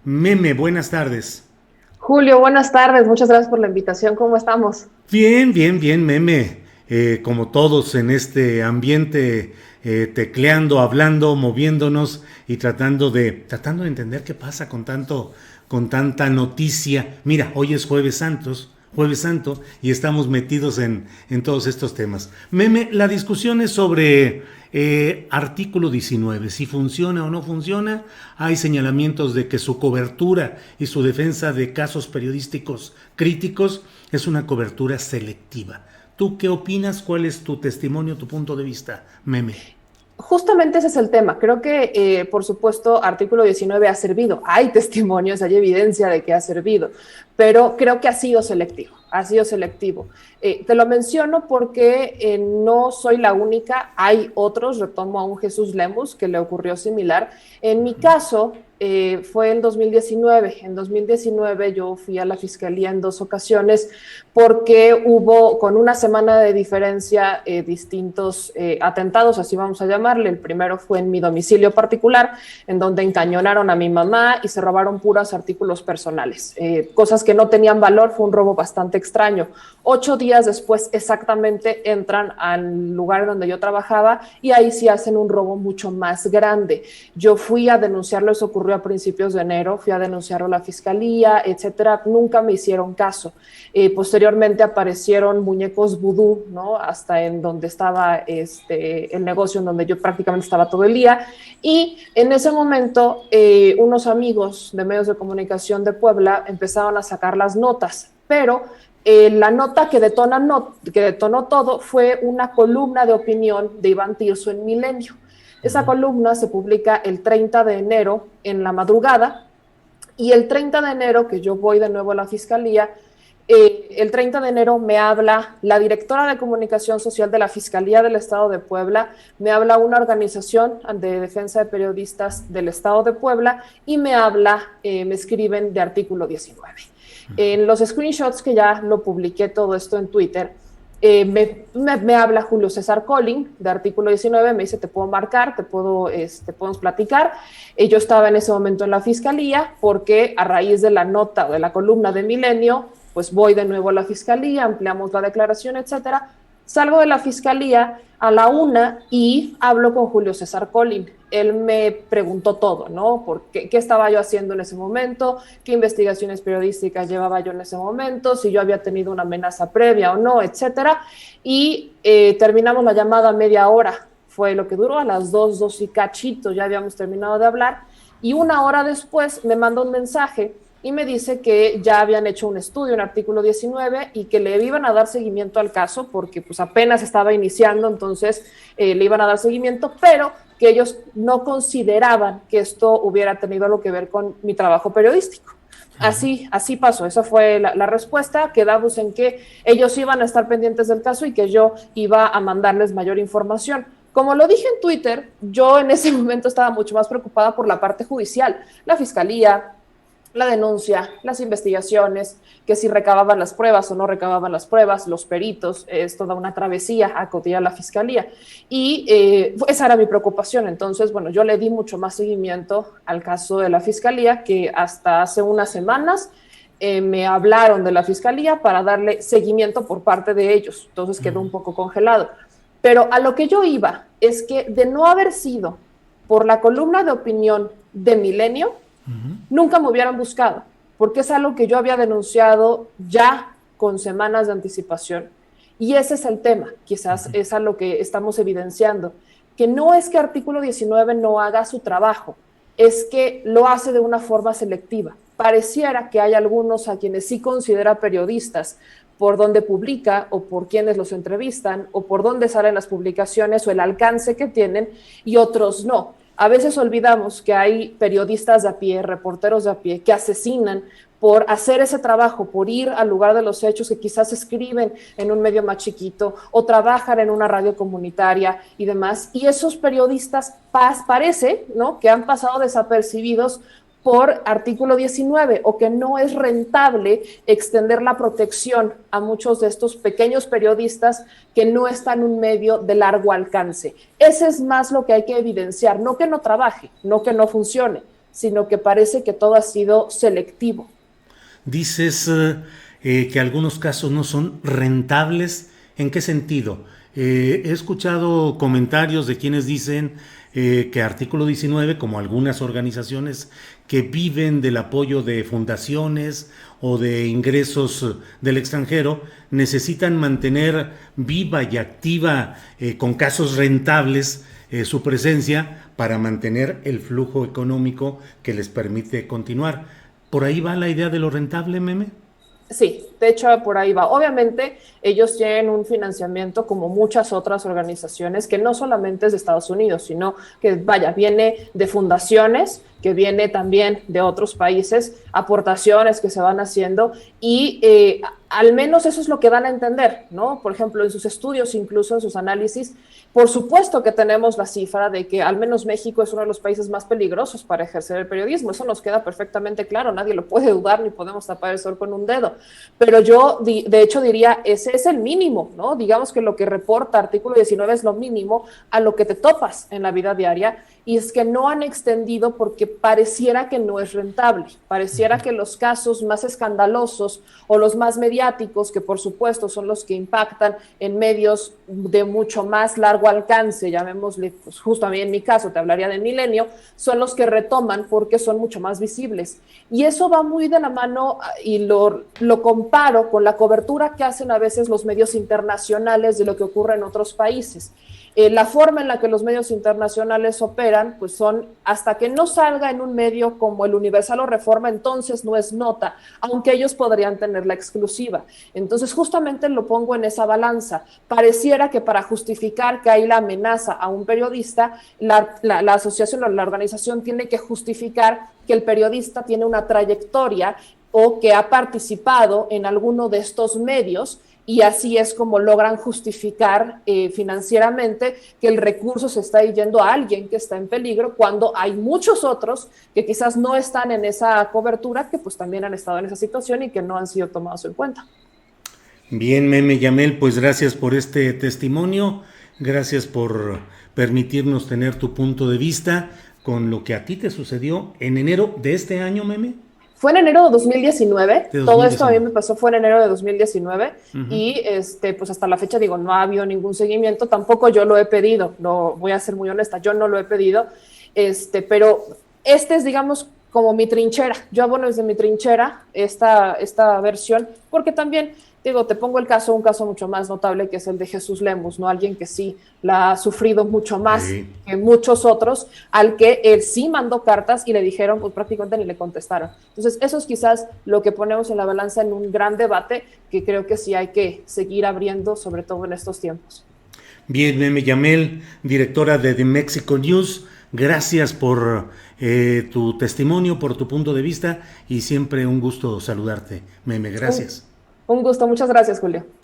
Meme, buenas tardes. Julio, buenas tardes. Muchas gracias por la invitación. ¿Cómo estamos? Bien, bien, bien, meme. Como todos en este ambiente, tecleando, hablando, moviéndonos y tratando de entender qué pasa con tanta noticia. Mira, hoy es Jueves Santo, y estamos metidos en todos estos temas. Meme, la discusión es sobre artículo 19, si funciona o no funciona. Hay señalamientos de que su cobertura y su defensa de casos periodísticos críticos es una cobertura selectiva. ¿Tú qué opinas? ¿Cuál es tu testimonio, tu punto de vista, meme? Justamente ese es el tema. Creo que, por supuesto, artículo 19 ha servido. Hay testimonios, hay evidencia de que ha servido, pero creo que ha sido selectivo. Ha sido selectivo. Te lo menciono porque no soy la única. Hay otros, retomo a un Jesús Lemus que le ocurrió similar. En mi caso, fue en 2019. En 2019 yo fui a la fiscalía en 2 ocasiones porque hubo con una semana de diferencia distintos atentados, así vamos a llamarle. El primero fue en mi domicilio particular, en donde encañonaron a mi mamá y se robaron puros artículos personales, cosas que no tenían valor. Fue un robo bastante extraño. 8 días después exactamente entran al lugar donde yo trabajaba y ahí sí hacen un robo mucho más grande. Yo fui a denunciarlo, eso ocurrió a principios de enero, fui a denunciarlo a la fiscalía, etcétera. Nunca me hicieron caso. Posteriormente aparecieron muñecos vudú, ¿no? Hasta en donde estaba el negocio, en donde yo prácticamente estaba todo el día. Y en ese momento, unos amigos de medios de comunicación de Puebla empezaron a sacar las notas, pero la nota que detonó todo fue una columna de opinión de Iván Tirso en Milenio. Esa columna se publica el 30 de enero en la madrugada, y el 30 de enero, que yo voy de nuevo a la fiscalía, el 30 de enero me habla la directora de comunicación social de la Fiscalía del Estado de Puebla, me habla una organización de defensa de periodistas del Estado de Puebla y me escriben de artículo 19. En los screenshots que ya lo publiqué todo esto en Twitter, me habla Julio César Colín de artículo 19, me dice: te puedo marcar, podemos platicar. Yo estaba en ese momento en la fiscalía porque a raíz de la nota o de la columna de Milenio, pues voy de nuevo a la fiscalía, ampliamos la declaración, etcétera. Salgo de la fiscalía a la 1 y hablo con Julio César Colín. Él me preguntó todo, ¿no? ¿Qué estaba yo haciendo en ese momento? ¿Qué investigaciones periodísticas llevaba yo en ese momento? Si yo había tenido una amenaza previa o no, etcétera. Y terminamos la llamada media hora. Fue lo que duró. A las 2 y cachito ya habíamos terminado de hablar. Y 1 hora después me manda un mensaje y me dice que ya habían hecho un estudio en artículo 19 y que le iban a dar seguimiento al caso porque pues apenas estaba iniciando. Entonces le iban a dar seguimiento, pero que ellos no consideraban que esto hubiera tenido algo que ver con mi trabajo periodístico. Así pasó. Esa fue la respuesta. Quedamos en que ellos iban a estar pendientes del caso y que yo iba a mandarles mayor información. Como lo dije en Twitter, yo en ese momento estaba mucho más preocupada por la parte judicial, la fiscalía, la denuncia, las investigaciones, que si recababan las pruebas o no recababan las pruebas, los peritos. Es toda una travesía acudir a la fiscalía. Y esa era mi preocupación. Entonces, bueno, yo le di mucho más seguimiento al caso de la fiscalía, que hasta hace unas semanas me hablaron de la fiscalía para darle seguimiento por parte de ellos. Entonces quedó un poco congelado. Pero a lo que yo iba es que, de no haber sido por la columna de opinión de Milenio, nunca me hubieran buscado, porque es algo que yo había denunciado ya con semanas de anticipación. Y ese es el tema, quizás es a lo que estamos evidenciando, que no es que artículo 19 no haga su trabajo, es que lo hace de una forma selectiva. Pareciera que hay algunos a quienes sí considera periodistas por donde publica o por quienes los entrevistan o por dónde salen las publicaciones o el alcance que tienen, y otros no. A veces olvidamos que hay periodistas de a pie, reporteros de a pie, que asesinan por hacer ese trabajo, por ir al lugar de los hechos, que quizás escriben en un medio más chiquito o trabajan en una radio comunitaria y demás. Y esos periodistas parece, ¿no?, que han pasado desapercibidos por artículo 19, o que no es rentable extender la protección a muchos de estos pequeños periodistas que no están en un medio de largo alcance. Ese es más lo que hay que evidenciar, no que no trabaje, no que no funcione, sino que parece que todo ha sido selectivo. Dices que algunos casos no son rentables. ¿En qué sentido? He escuchado comentarios de quienes dicen que Artículo 19, como algunas organizaciones que viven del apoyo de fundaciones o de ingresos del extranjero, necesitan mantener viva y activa con casos rentables su presencia para mantener el flujo económico que les permite continuar. ¿Por ahí va la idea de lo rentable, Meme? Sí, de hecho por ahí va. Obviamente ellos tienen un financiamiento como muchas otras organizaciones que no solamente es de Estados Unidos, sino que vaya, viene de fundaciones, que viene también de otros países, aportaciones que se van haciendo y al menos eso es lo que dan a entender, ¿no? Por ejemplo, en sus estudios, incluso en sus análisis, por supuesto que tenemos la cifra de que al menos México es uno de los países más peligrosos para ejercer el periodismo. Eso nos queda perfectamente claro, nadie lo puede dudar ni podemos tapar el sol con un dedo. Pero yo, de hecho, diría, ese es el mínimo, ¿no? Digamos que lo que reporta Artículo 19 es lo mínimo a lo que te topas en la vida diaria, y es que no han extendido porque pareciera que no es rentable, pareciera que los casos más escandalosos o los más mediáticos, que por supuesto son los que impactan en medios de mucho más largo alcance, llamémosle, pues justo a mí en mi caso te hablaría de Milenio, son los que retoman porque son mucho más visibles. Y eso va muy de la mano y lo comparo con la cobertura que hacen a veces los medios internacionales de lo que ocurre en otros países. La forma en la que los medios internacionales operan, pues son hasta que no salga en un medio como el Universal o Reforma, entonces no es nota, aunque ellos podrían tener la exclusiva. Entonces justamente lo pongo en esa balanza. Pareciera que para justificar que hay la amenaza a un periodista, la asociación o la organización tiene que justificar que el periodista tiene una trayectoria o que ha participado en alguno de estos medios, y así es como logran justificar financieramente que el recurso se está yendo a alguien que está en peligro, cuando hay muchos otros que quizás no están en esa cobertura, que pues también han estado en esa situación y que no han sido tomados en cuenta. Bien, Meme Yamel, pues gracias por este testimonio, gracias por permitirnos tener tu punto de vista con lo que a ti te sucedió en enero de este año, Meme. Fue en enero de 2019, De todo esto a mí 2019. me pasó fue en enero de 2019 Uh-huh. y pues hasta la fecha digo, no ha habido ningún seguimiento, tampoco yo lo he pedido, no voy a ser muy honesta, yo no lo he pedido, pero este es digamos como mi trinchera, yo abono desde mi trinchera esta versión, porque también digo, te pongo un caso mucho más notable que es el de Jesús Lemus, ¿no? Alguien que sí la ha sufrido mucho más Sí. que muchos otros, al que él sí mandó cartas y le dijeron, pues prácticamente ni le contestaron. Entonces, eso es quizás lo que ponemos en la balanza en un gran debate que creo que sí hay que seguir abriendo, sobre todo en estos tiempos. Bien, Meme Yamel, directora de The Mexico News, gracias por tu testimonio, por tu punto de vista y siempre un gusto saludarte, Meme, Un, gracias. un gusto, muchas gracias, Julio.